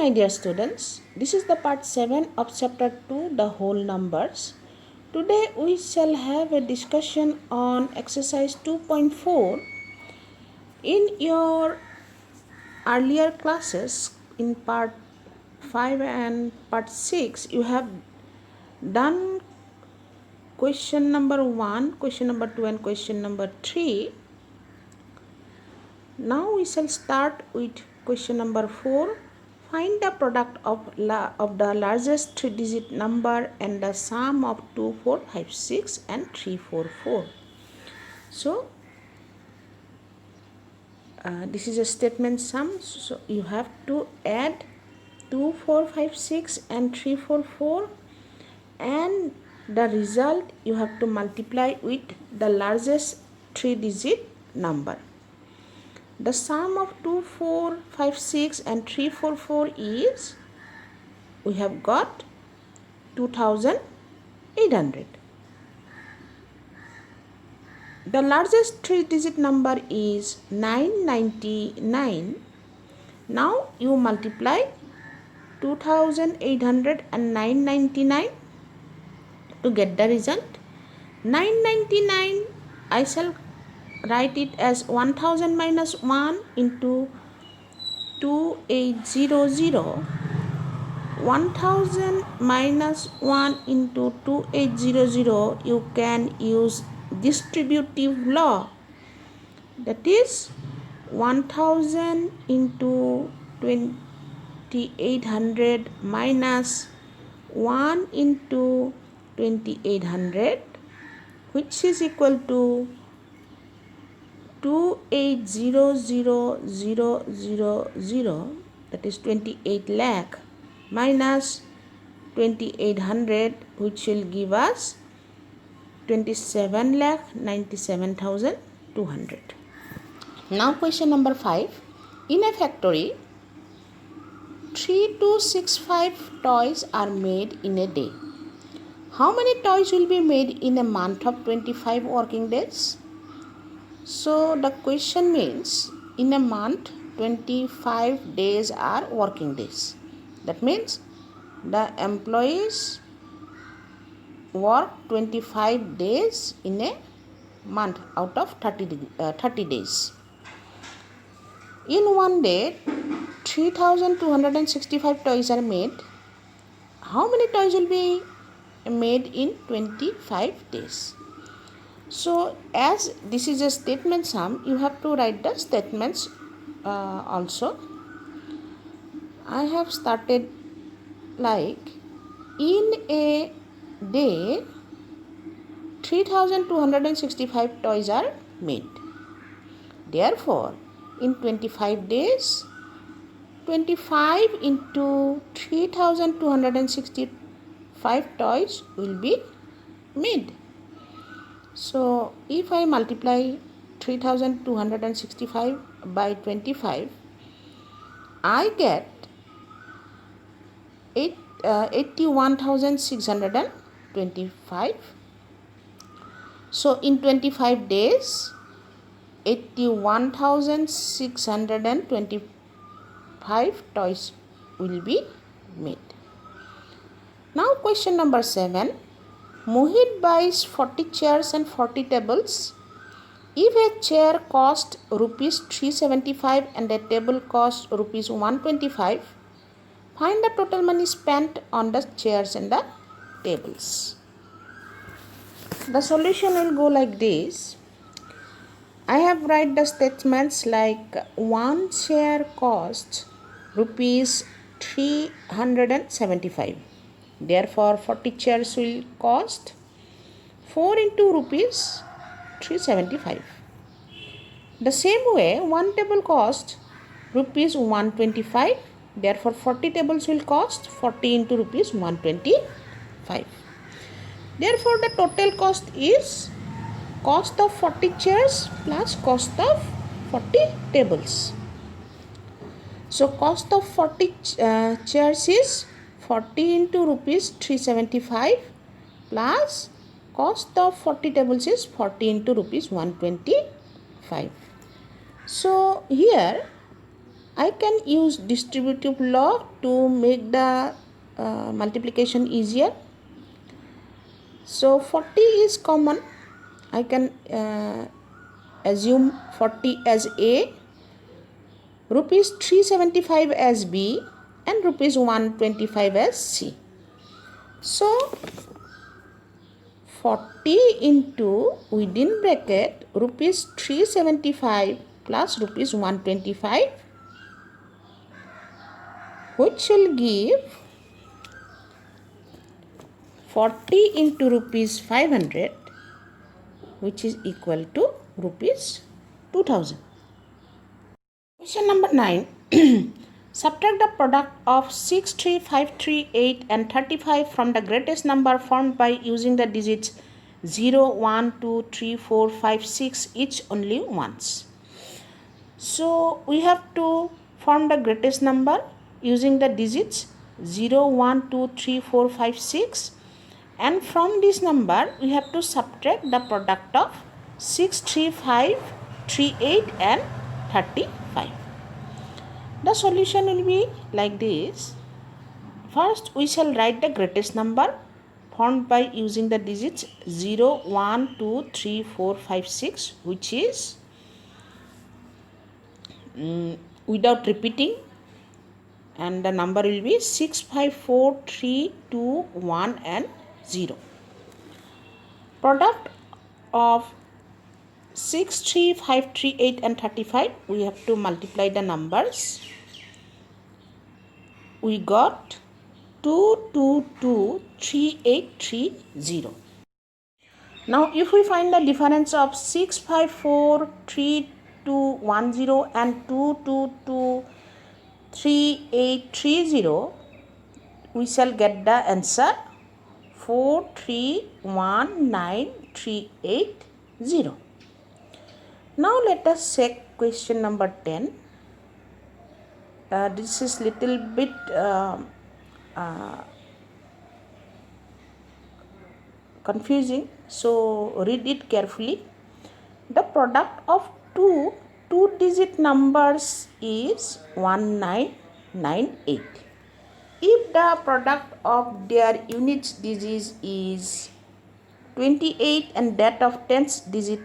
my dear students. This is the part 7 of chapter 2, the whole numbers. Today we shall have a discussion on exercise 2.4. In your earlier classes, in part 5 and part 6, you have done question number 1, question number 2 and question number 3. Now we shall start with question number 4. Find the product of the largest 3-digit number and the sum of 2, 4, 5, 6 and 3, 4, 4. So, this is a statement sum. So, you have to add 2, 4, 5, 6 and 3, 4, 4, and the result you have to multiply with the largest 3-digit number. The sum of 2, 4, 5, 6 and 3, 4, 4 is, we have got 2800. The largest 3-digit number is 999. Now you multiply 2800 and 999 to get the result. 999 I shall write it as 1000 minus 1 into 2800. 1000 minus 1 into 2800, you can use distributive law. That is 1000 into 2800 minus 1 into 2800, which is equal to 2800,000, that is 28 lakh, minus 2800, which will give us 27,97,200. Now question number 5. In a factory, 3265 toys are made in a day. How many toys will be made in a month of 25 working days? So the question means, in a month 25 days are working days. That means the employees work 25 days in a month out of 30 days. In one day, 3265 toys are made. How many toys will be made in 25 days? So, as this is a statement sum, you have to write the statements also. I have started like, in a day 3265 toys are made. Therefore, in 25 days, 25 into 3265 toys will be made. So, if I multiply 3265 by 25, I get 81,625. So, in 25 days, 81,625 toys will be made. Now, question number 7. Mohit buys 40 chairs and 40 tables. If a chair cost rupees 375 and a table cost rupees 125, find the total money spent on the chairs and the tables. The solution will go like this. I have write the statements like, one chair costs rupees 375. Therefore, 40 chairs will cost 4 into rupees 375. The same way, one table costs rupees 125. Therefore, 40 tables will cost 40 into rupees 125. Therefore, the total cost is cost of 40 chairs plus cost of 40 tables. So, cost of 40 chairs is 40 into rupees 375 plus cost of 40 tables is 40 into rupees 125. So, here I can use distributive law to make the multiplication easier. So 40 is common. I can assume 40 as A, rupees 375 as B, and rupees 125 as C. So 40 into within bracket rupees 375 plus rupees 125, which will give 40 into rupees 500, which is equal to rupees 2000. Question number 9. Subtract the product of 6, 3, 5, 3, 8 and 35 from the greatest number formed by using the digits 0, 1, 2, 3, 4, 5, 6 each only once. So we have to form the greatest number using the digits 0, 1, 2, 3, 4, 5, 6, and from this number we have to subtract the product of 6, 3, 5, 3, 8 and 35. The solution will be like this. First we shall write the greatest number formed by using the digits 0, 1, 2, 3, 4, 5, 6, which is without repeating, and the number will be 6, 5, 4, 3, 2, 1 and 0. Product of 6, 3, 5, 3, 8 and 35, we have to multiply the numbers. We got 2, 2, 2, 3, 8, 3, 0. Now if we find the difference of 6, 5, 4, 3, 2, 1, 0 and 2, 2, 2, 3, 8, 3, 0, we shall get the answer 4, 3, 1, 9, 3, 8, 0. Now let us check question number 10. This is little bit confusing, so read it carefully. The product of two digit numbers is 1998. If the product of their units digits is 28 and that of tens digit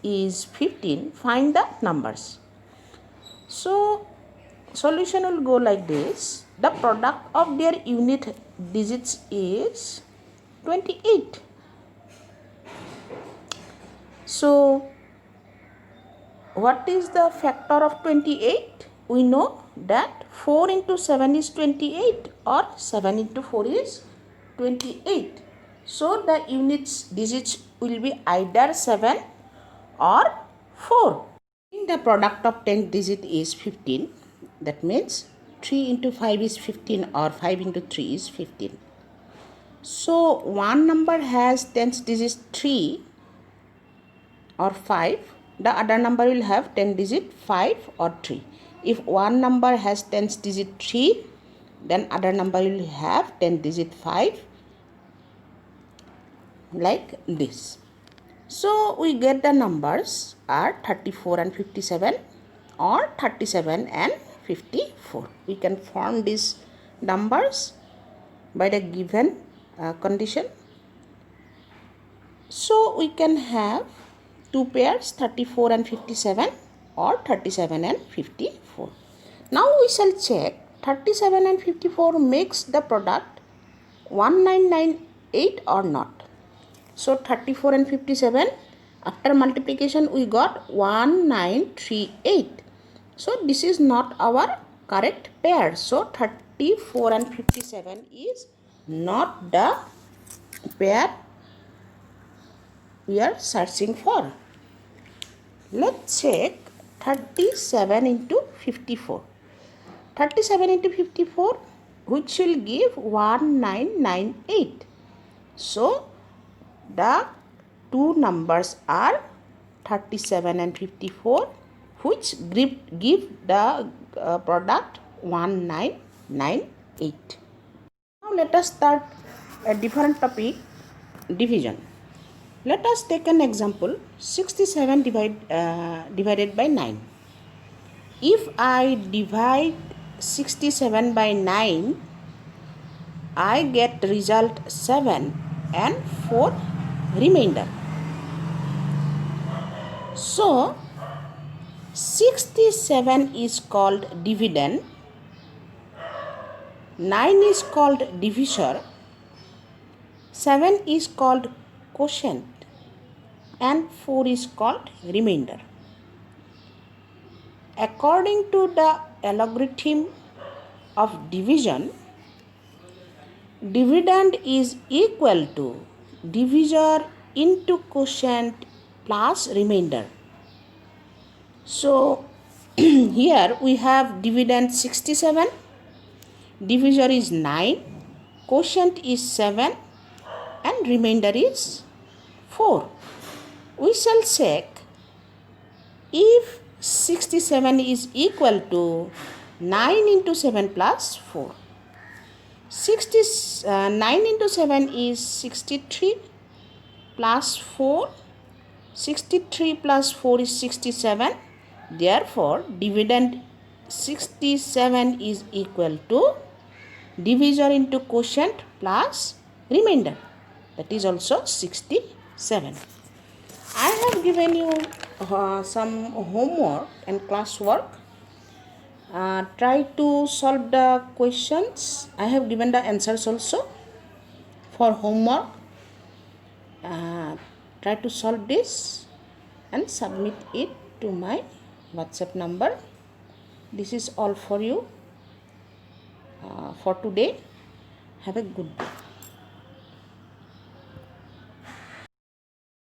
is 15, find the numbers. So solution will go like this. The product of their unit digits is 28. So what is the factor of 28? We know that 4 into 7 is 28 or 7 into 4 is 28. So the units digits will be either 7 or 4. The product of 10 digit is 15. That means 3 into 5 is 15 or 5 into 3 is 15. So one number has tens digits 3 or 5. The other number will have 10 digit 5 or 3. If one number has tens digit 3, then other number will have 10 digit 5, like this. So we get the numbers are 34 and 57 or 37 and 54. We can form these numbers by the given condition. So we can have two pairs 34 and 57 or 37 and 54. Now we shall check 37 and 54 makes the product 1998 or not. So 34 and 57, after multiplication we got 1938. So this is not our correct pair. So 34 and 57 is not the pair we are searching for. Let's check 37 into 54. 37 into 54, which will give 1998. So the two numbers are 37 and 54, which give the product 1998. Now let us start a different topic, division. Let us take an example, 67 divided by 9. if I divide 67 by 9, I get result 7 and 4 remainder. So 67 is called dividend, 9 is called divisor, 7 is called quotient, and 4 is called remainder. According to the algorithm of division, dividend is equal to divisor into quotient plus remainder. So here we have dividend 67, divisor is 9, quotient is 7, and remainder is 4. We shall check if 67 is equal to 9 into 7 plus 4. 9 into 7 is 63 plus 4. 63 plus 4 is 67. Therefore, dividend 67 is equal to divisor into quotient plus remainder. That is also 67. I have given you some homework and classwork. Try to solve the questions. I have given the answers also for homework. Try to solve this and submit it to my WhatsApp number. This is all for you for today. Have a good day.